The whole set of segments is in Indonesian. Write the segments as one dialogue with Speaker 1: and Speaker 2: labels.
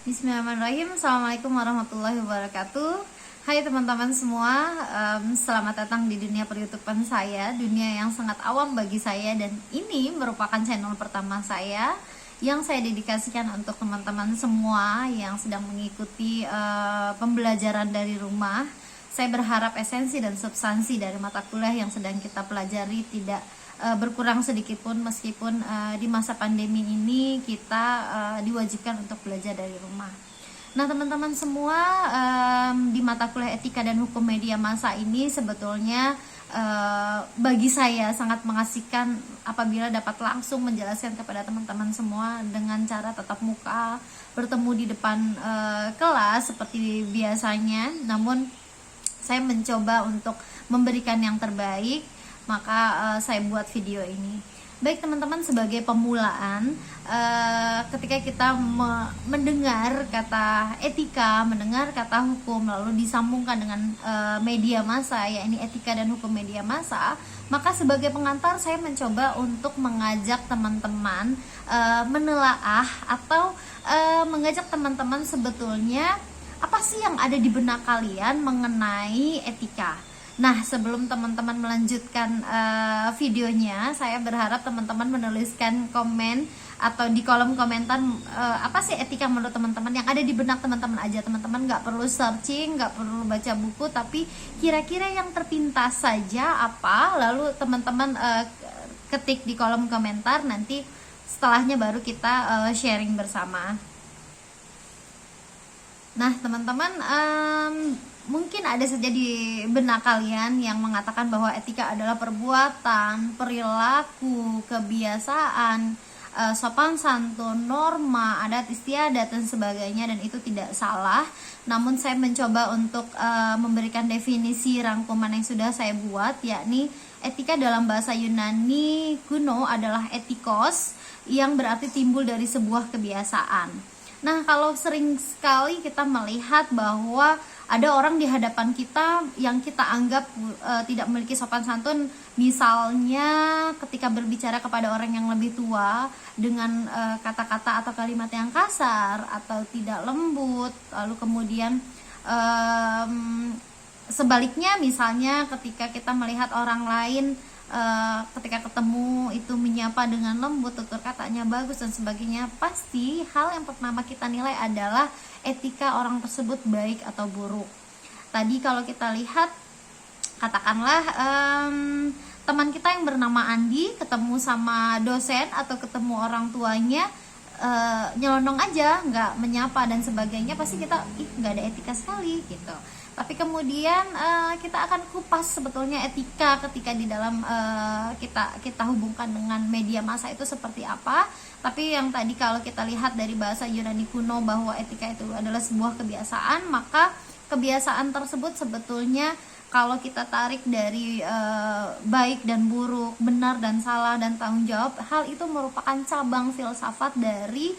Speaker 1: Bismillahirrahmanirrahim. Assalamualaikum warahmatullahi wabarakatuh. Hai teman-teman semua, selamat datang di dunia per-YouTubean saya, dunia yang sangat awam bagi saya, dan ini merupakan channel pertama saya yang saya dedikasikan untuk teman-teman semua yang sedang mengikuti pembelajaran dari rumah. Saya berharap esensi dan substansi dari mata kuliah yang sedang kita pelajari tidak berkurang sedikit pun, meskipun di masa pandemi ini kita diwajibkan untuk belajar dari rumah. Nah teman-teman semua, di mata kuliah etika dan hukum media massa ini sebetulnya bagi saya sangat mengasihkan apabila dapat langsung menjelaskan kepada teman-teman semua dengan cara tatap muka, bertemu di depan kelas seperti biasanya. Namun saya mencoba untuk memberikan yang terbaik, maka saya buat video ini. Baik teman-teman, sebagai pemulaan, ketika kita mendengar kata etika, mendengar kata hukum, lalu disambungkan dengan media massa, yakni etika dan hukum media massa, maka sebagai pengantar saya mencoba untuk mengajak teman-teman menelaah atau mengajak teman-teman sebetulnya apa sih yang ada di benak kalian mengenai etika. Nah, sebelum teman-teman melanjutkan videonya, saya berharap teman-teman menuliskan komen atau di kolom komentar apa sih etika menurut teman-teman, yang ada di benak teman-teman aja. Teman-teman nggak perlu searching, nggak perlu baca buku, tapi kira-kira yang terpintas saja apa, lalu teman-teman ketik di kolom komentar, nanti setelahnya baru kita sharing bersama. Nah teman-teman, mungkin ada saja di benak kalian yang mengatakan bahwa etika adalah perbuatan, perilaku, kebiasaan, sopan santun, norma, adat istiadat dan sebagainya, dan itu tidak salah. Namun saya mencoba untuk memberikan definisi rangkuman yang sudah saya buat, yakni etika dalam bahasa Yunani kuno adalah etikos, yang berarti timbul dari sebuah kebiasaan. Nah, kalau sering sekali kita melihat bahwa ada orang di hadapan kita yang kita anggap tidak memiliki sopan santun, misalnya ketika berbicara kepada orang yang lebih tua dengan kata-kata atau kalimat yang kasar atau tidak lembut, lalu kemudian sebaliknya misalnya ketika kita melihat orang lain ketika ketemu itu menyapa dengan lembut, tutur katanya bagus dan sebagainya, pasti hal yang pertama kita nilai adalah etika orang tersebut baik atau buruk. Tadi kalau kita lihat, katakanlah teman kita yang bernama Andi ketemu sama dosen atau ketemu orang tuanya, nyelonong aja, nggak menyapa dan sebagainya, pasti kita nggak ada etika sekali gitu. Tapi kemudian kita akan kupas sebetulnya etika ketika di dalam kita hubungkan dengan media massa itu seperti apa. Tapi yang tadi kalau kita lihat dari bahasa Yunani kuno bahwa etika itu adalah sebuah kebiasaan, maka kebiasaan tersebut sebetulnya kalau kita tarik dari baik dan buruk, benar dan salah, dan tanggung jawab, hal itu merupakan cabang filsafat dari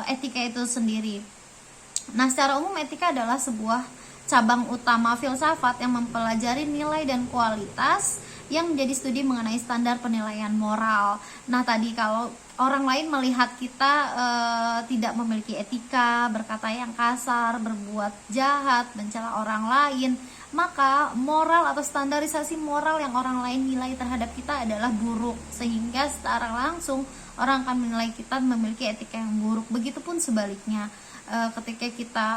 Speaker 1: etika itu sendiri. Nah, secara umum etika adalah sebuah cabang utama filsafat yang mempelajari nilai dan kualitas yang menjadi studi mengenai standar penilaian moral. Nah, tadi kalau orang lain melihat kita tidak memiliki etika, berkata yang kasar, berbuat jahat, mencela orang lain, maka moral atau standarisasi moral yang orang lain nilai terhadap kita adalah buruk, sehingga secara langsung orang akan menilai kita memiliki etika yang buruk. Begitupun sebaliknya, ketika kita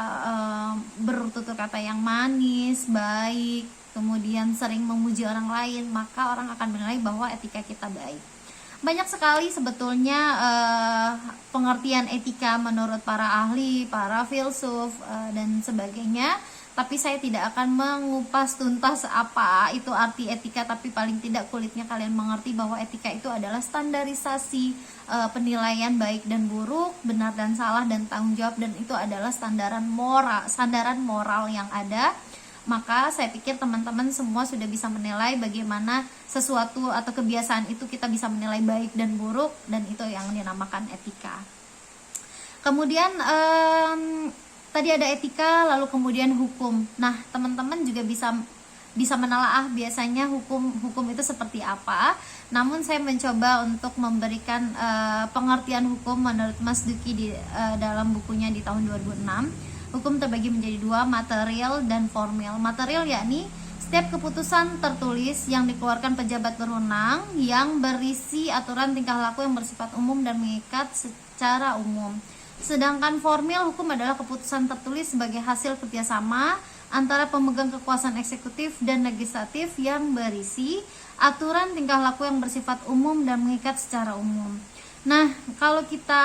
Speaker 1: bertutur kata yang manis, baik, kemudian sering memuji orang lain, maka orang akan menilai bahwa etika kita baik. Banyak sekali sebetulnya pengertian etika menurut para ahli, para filsuf dan sebagainya. Tapi saya tidak akan mengupas tuntas apa itu arti etika, tapi paling tidak kulitnya kalian mengerti bahwa etika itu adalah standarisasi penilaian baik dan buruk, benar dan salah, dan tanggung jawab, dan itu adalah sandaran moral yang ada. Maka saya pikir teman-teman semua sudah bisa menilai bagaimana sesuatu atau kebiasaan itu kita bisa menilai baik dan buruk, dan itu yang dinamakan etika. Kemudian tadi ada etika, lalu kemudian hukum. Nah, teman-teman juga bisa bisa menelaah biasanya hukum itu seperti apa. Namun saya mencoba untuk memberikan pengertian hukum menurut Mas Duki dalam bukunya di tahun 2006. Hukum terbagi menjadi dua, material dan formil. Material yakni setiap keputusan tertulis yang dikeluarkan pejabat berwenang yang berisi aturan tingkah laku yang bersifat umum dan mengikat secara umum. Sedangkan formil hukum adalah keputusan tertulis sebagai hasil kerjasama antara pemegang kekuasaan eksekutif dan legislatif yang berisi aturan tingkah laku yang bersifat umum dan mengikat secara umum. Nah, kalau kita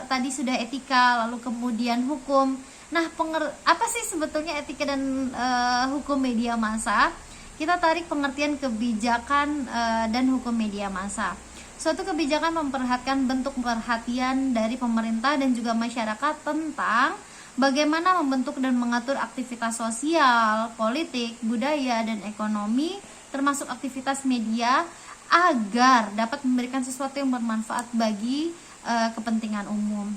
Speaker 1: tadi sudah etika, lalu kemudian hukum. Nah, apa sih sebetulnya etika dan hukum media massa? Kita tarik pengertian kebijakan dan hukum media massa. Suatu kebijakan memperhatikan bentuk perhatian dari pemerintah dan juga masyarakat tentang bagaimana membentuk dan mengatur aktivitas sosial, politik, budaya, dan ekonomi, termasuk aktivitas media, agar dapat memberikan sesuatu yang bermanfaat bagi kepentingan umum.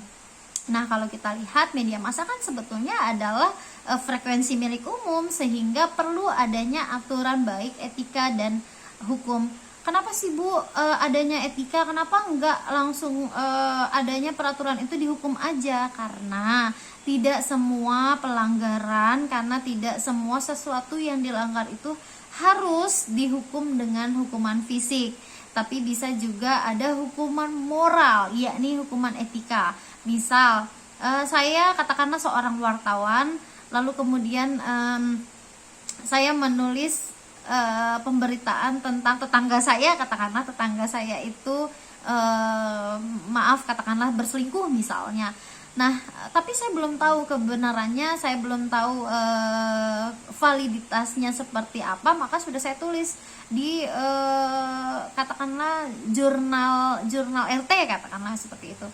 Speaker 1: Nah, kalau kita lihat media massa kan sebetulnya adalah frekuensi milik umum, sehingga perlu adanya aturan baik etika dan hukum. Kenapa sih Bu adanya etika? Kenapa enggak langsung adanya peraturan itu dihukum aja? Karena tidak semua pelanggaran, karena tidak semua sesuatu yang dilanggar itu harus dihukum dengan hukuman fisik, tapi bisa juga ada hukuman moral, yakni hukuman etika. Misal saya katakanlah seorang wartawan, lalu kemudian saya menulis pemberitaan tentang tetangga saya, katakanlah tetangga saya itu katakanlah berselingkuh misalnya. Nah, tapi saya belum tahu kebenarannya, saya belum tahu validitasnya seperti apa, maka sudah saya tulis di katakanlah jurnal RT, katakanlah seperti itu.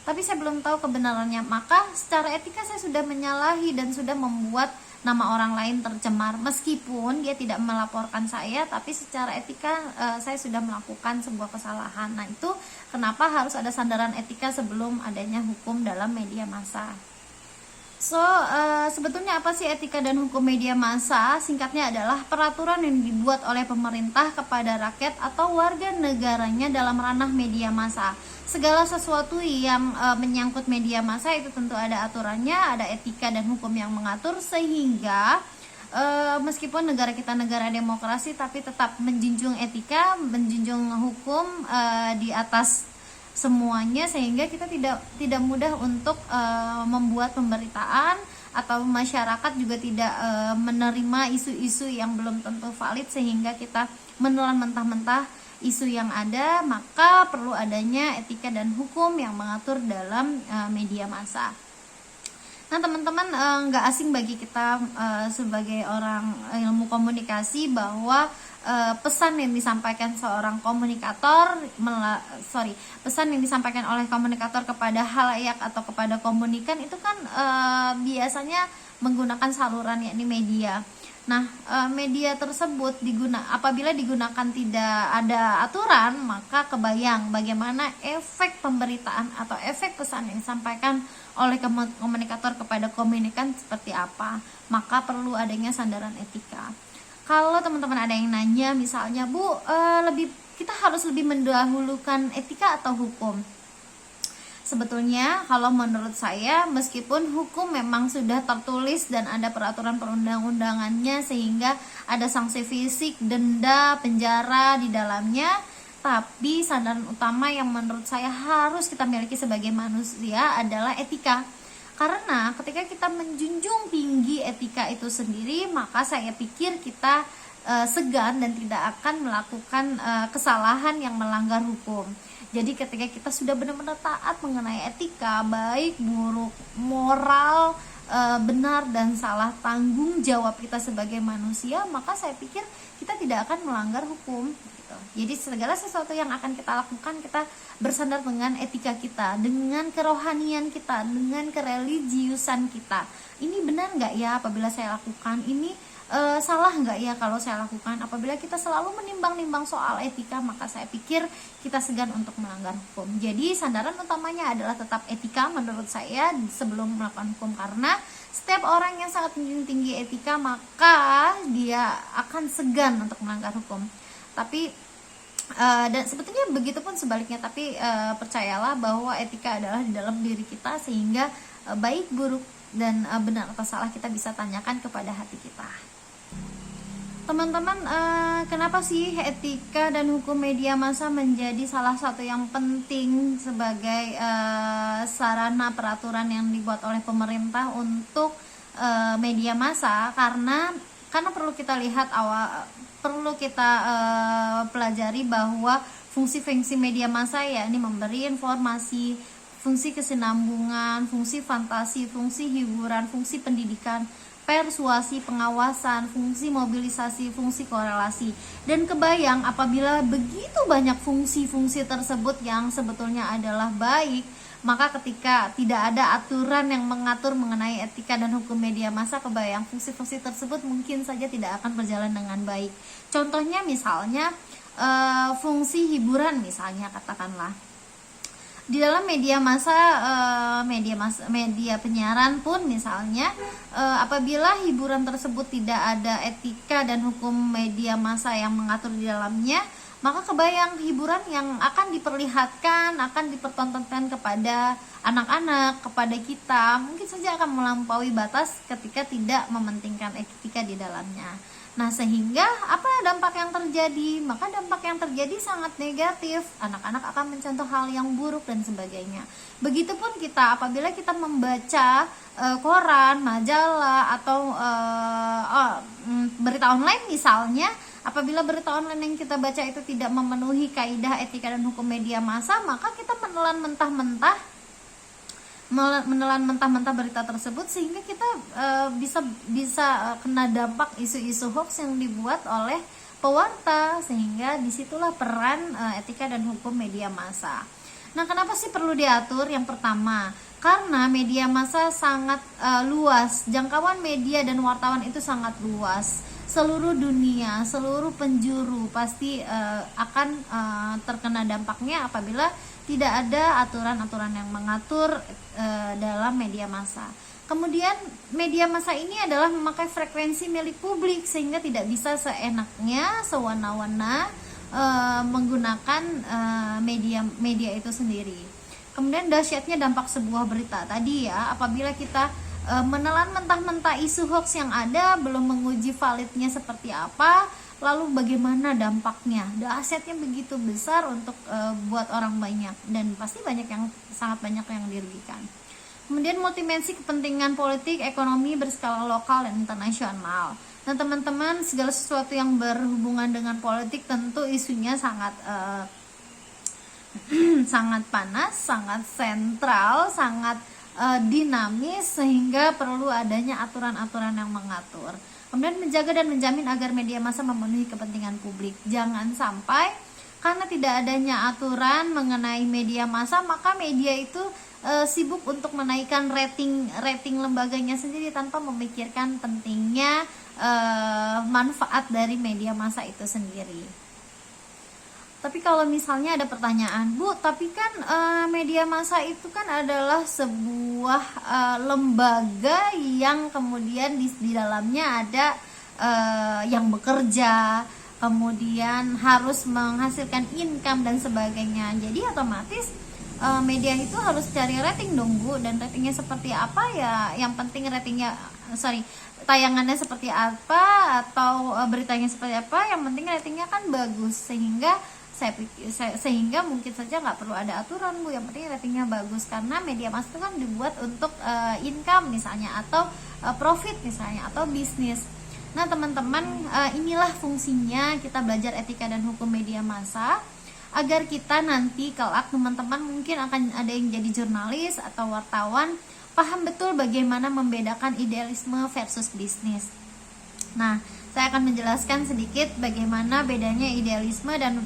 Speaker 1: Tapi saya belum tahu kebenarannya, maka secara etika saya sudah menyalahi dan sudah membuat nama orang lain tercemar. Meskipun dia tidak melaporkan saya, tapi secara etika saya sudah melakukan sebuah kesalahan. Nah, itu kenapa harus ada sandaran etika sebelum adanya hukum dalam media massa. So, sebetulnya apa sih etika dan hukum media massa? Singkatnya adalah peraturan yang dibuat oleh pemerintah kepada rakyat atau warga negaranya dalam ranah media massa. Segala sesuatu yang menyangkut media massa itu tentu ada aturannya, ada etika dan hukum yang mengatur, sehingga meskipun negara kita negara demokrasi, tapi tetap menjunjung etika, menjunjung hukum di atas semuanya, sehingga kita tidak mudah untuk membuat pemberitaan, atau masyarakat juga tidak menerima isu-isu yang belum tentu valid, sehingga kita menelan mentah-mentah isu yang ada. Maka perlu adanya etika dan hukum yang mengatur dalam media massa. Nah, teman-teman, nggak asing bagi kita sebagai orang ilmu komunikasi bahwa pesan yang disampaikan seorang komunikator, pesan yang disampaikan oleh komunikator kepada halayak atau kepada komunikan itu kan biasanya menggunakan saluran yakni media. Nah, media tersebut apabila digunakan tidak ada aturan, maka kebayang bagaimana efek pemberitaan atau efek pesan yang disampaikan oleh komunikator kepada komunikan seperti apa. Maka perlu adanya sandaran etika. Kalau teman-teman ada yang nanya misalnya, Bu, kita harus lebih mendahulukan etika atau hukum? Sebetulnya kalau menurut saya, meskipun hukum memang sudah tertulis dan ada peraturan perundang-undangannya sehingga ada sanksi fisik, denda, penjara di dalamnya, tapi sandaran utama yang menurut saya harus kita miliki sebagai manusia adalah etika. Karena ketika kita menjunjung tinggi etika itu sendiri, maka saya pikir kita segan dan tidak akan melakukan kesalahan yang melanggar hukum. Jadi ketika kita sudah benar-benar taat mengenai etika, baik, buruk, moral, benar dan salah, tanggung jawab kita sebagai manusia, maka saya pikir kita tidak akan melanggar hukum gitu. Jadi segala sesuatu yang akan kita lakukan, kita bersandar dengan etika kita, dengan kerohanian kita, dengan kereligiusan kita. Ini benar nggak ya apabila saya lakukan ini? salah nggak ya kalau saya lakukan? Apabila kita selalu menimbang-nimbang soal etika, maka saya pikir kita segan untuk melanggar hukum. Jadi sandaran utamanya adalah tetap etika menurut saya sebelum melakukan hukum, karena setiap orang yang sangat menjunjung tinggi etika maka dia akan segan untuk melanggar hukum. Tapi dan sebetulnya begitu pun sebaliknya, tapi percayalah bahwa etika adalah di dalam diri kita, sehingga baik buruk dan benar atau salah kita bisa tanyakan kepada hati kita. Teman-teman, kenapa sih etika dan hukum media massa menjadi salah satu yang penting sebagai sarana peraturan yang dibuat oleh pemerintah untuk media massa? Karena perlu kita lihat perlu kita pelajari bahwa fungsi-fungsi media massa yakni memberi informasi, fungsi kesinambungan, fungsi fantasi, fungsi hiburan, fungsi pendidikan, persuasi, pengawasan, fungsi mobilisasi, fungsi korelasi. Dan kebayang apabila begitu banyak fungsi-fungsi tersebut yang sebetulnya adalah baik, maka ketika tidak ada aturan yang mengatur mengenai etika dan hukum media massa, kebayang fungsi-fungsi tersebut mungkin saja tidak akan berjalan dengan baik. Contohnya misalnya fungsi hiburan misalnya, katakanlah di dalam media massa, media penyiaran pun misalnya, apabila hiburan tersebut tidak ada etika dan hukum media massa yang mengatur di dalamnya, maka kebayang hiburan yang akan diperlihatkan, akan dipertontonkan kepada anak-anak, kepada kita, mungkin saja akan melampaui batas ketika tidak mementingkan etika di dalamnya. Nah, sehingga apa dampak yang terjadi? Maka dampak yang terjadi sangat negatif. Anak-anak akan mencontoh hal yang buruk dan sebagainya. Begitupun kita, apabila kita membaca koran, majalah, atau berita online misalnya, apabila berita online yang kita baca itu tidak memenuhi kaidah etika dan hukum media massa, maka kita menelan mentah-mentah berita tersebut, sehingga kita bisa kena dampak isu-isu hoax yang dibuat oleh pewarta, sehingga disitulah peran etika dan hukum media massa. Nah, kenapa sih perlu diatur? Yang pertama, karena media massa sangat luas, jangkauan media dan wartawan itu sangat luas. Seluruh dunia, seluruh penjuru pasti akan terkena dampaknya apabila tidak ada aturan-aturan yang mengatur dalam media massa. Kemudian media massa ini adalah memakai frekuensi milik publik, sehingga tidak bisa seenaknya, sewana-wana menggunakan media itu sendiri. Kemudian dahsyatnya dampak sebuah berita tadi ya, apabila kita menelan mentah-mentah isu hoax yang ada, belum menguji validnya seperti apa, lalu bagaimana dampaknya? Dahsyatnya begitu besar untuk buat orang banyak, dan pasti sangat banyak yang dirugikan. Kemudian multidimensi kepentingan politik, ekonomi berskala lokal dan internasional. Nah, teman-teman, segala sesuatu yang berhubungan dengan politik tentu isunya sangat sangat panas, sangat sentral, sangat dinamis, sehingga perlu adanya aturan-aturan yang mengatur. Kemudian menjaga dan menjamin agar media massa memenuhi kepentingan publik. Jangan sampai karena tidak adanya aturan mengenai media massa, maka media itu sibuk untuk menaikkan rating lembaganya sendiri tanpa memikirkan pentingnya manfaat dari media massa itu sendiri. Tapi kalau misalnya ada pertanyaan, Bu, tapi kan media massa itu kan adalah sebuah lembaga yang kemudian di dalamnya ada yang bekerja, kemudian harus menghasilkan income dan sebagainya. Jadi otomatis media itu harus cari rating dong, Bu, dan ratingnya seperti apa ya? Yang penting tayangannya seperti apa atau beritanya seperti apa, yang penting ratingnya kan bagus, sehingga mungkin saja nggak perlu ada aturan, Bu, yang penting ratingnya bagus, karena media massa itu kan dibuat untuk income misalnya, atau profit misalnya, atau bisnis. Nah, teman-teman, inilah fungsinya kita belajar etika dan hukum media massa, agar kita nanti kelak, teman-teman mungkin akan ada yang jadi jurnalis atau wartawan, paham betul bagaimana membedakan idealisme versus bisnis. Nah, saya akan menjelaskan sedikit bagaimana bedanya idealisme dan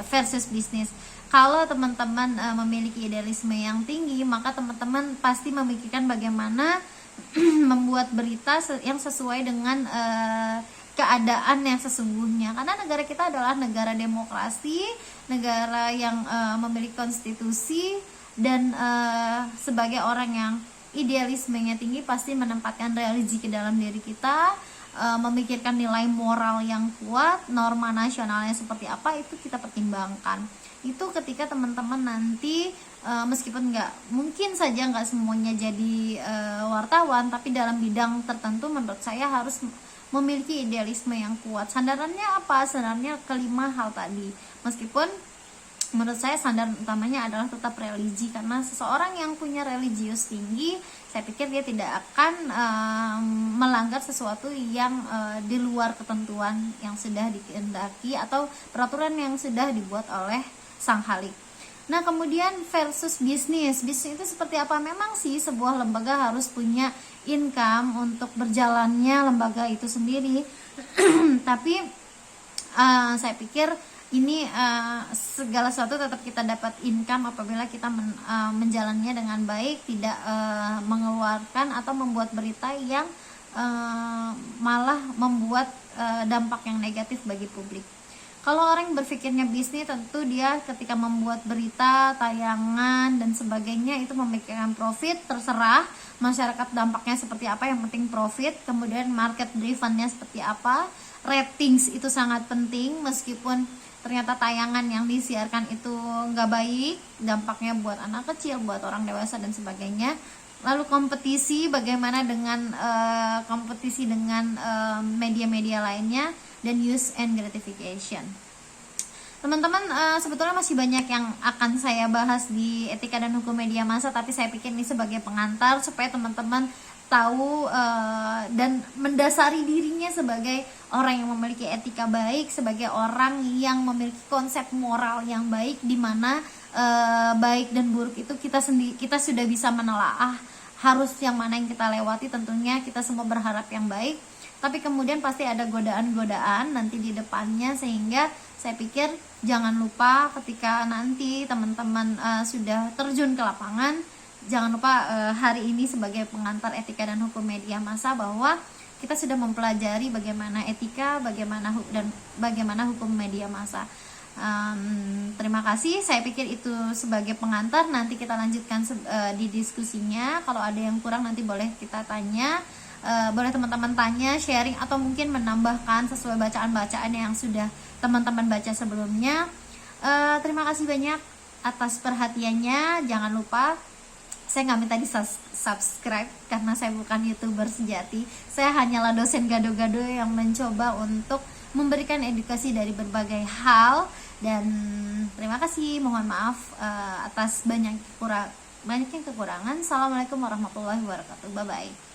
Speaker 1: versus bisnis. Kalau teman-teman memiliki idealisme yang tinggi, maka teman-teman pasti memikirkan bagaimana membuat berita yang sesuai dengan keadaan yang sesungguhnya, karena negara kita adalah negara demokrasi, negara yang memiliki konstitusi, dan sebagai orang yang idealismenya tinggi pasti menempatkan religi ke dalam diri kita, memikirkan nilai moral yang kuat, norma nasionalnya seperti apa, itu kita pertimbangkan. Itu ketika teman-teman nanti meskipun mungkin saja nggak semuanya jadi wartawan, tapi dalam bidang tertentu menurut saya harus memiliki idealisme yang kuat. Sandarannya apa? Sandarannya kelima hal tadi. Meskipun menurut saya sandaran utamanya adalah tetap religi, karena seseorang yang punya religius tinggi, saya pikir dia tidak akan melanggar sesuatu yang di luar ketentuan yang sudah dikehendaki atau peraturan yang sudah dibuat oleh sang Khalik. Nah, kemudian versus bisnis itu seperti apa? Memang sih sebuah lembaga harus punya income untuk berjalannya lembaga itu sendiri. Tapi saya pikir ini segala sesuatu tetap kita dapat income apabila kita menjalannya dengan baik, tidak mengeluarkan atau membuat berita yang malah membuat dampak yang negatif bagi publik. Kalau orang berpikirnya bisnis, tentu dia ketika membuat berita, tayangan, dan sebagainya itu memikirkan profit, terserah masyarakat dampaknya seperti apa, yang penting profit. Kemudian market drivennya seperti apa, ratings itu sangat penting, meskipun ternyata tayangan yang disiarkan itu nggak baik, dampaknya buat anak kecil, buat orang dewasa, dan sebagainya. Lalu kompetisi, bagaimana dengan kompetisi dengan media-media lainnya, dan use and gratification. Teman-teman, sebetulnya masih banyak yang akan saya bahas di etika dan hukum media massa, tapi saya pikir ini sebagai pengantar supaya teman-teman tahu dan mendasari dirinya sebagai orang yang memiliki etika baik, sebagai orang yang memiliki konsep moral yang baik, di mana baik dan buruk itu kita sudah bisa menelaah harus yang mana yang kita lewati. Tentunya kita semua berharap yang baik, tapi kemudian pasti ada godaan-godaan nanti di depannya, sehingga saya pikir jangan lupa ketika nanti teman-teman sudah terjun ke lapangan, jangan lupa hari ini sebagai pengantar etika dan hukum media massa bahwa kita sudah mempelajari bagaimana etika, bagaimana hukum media massa. Terima kasih, saya pikir itu sebagai pengantar. Nanti kita lanjutkan di diskusinya. Kalau ada yang kurang nanti boleh kita tanya, boleh teman-teman tanya, sharing, atau mungkin menambahkan sesuai bacaan-bacaan yang sudah teman-teman baca sebelumnya. Terima kasih banyak atas perhatiannya. Jangan lupa, saya nggak minta di subscribe karena saya bukan YouTuber sejati. Saya hanyalah dosen gado-gado yang mencoba untuk memberikan edukasi dari berbagai hal. Dan terima kasih, mohon maaf atas banyak yang kekurangan. Assalamualaikum warahmatullahi wabarakatuh. Bye bye.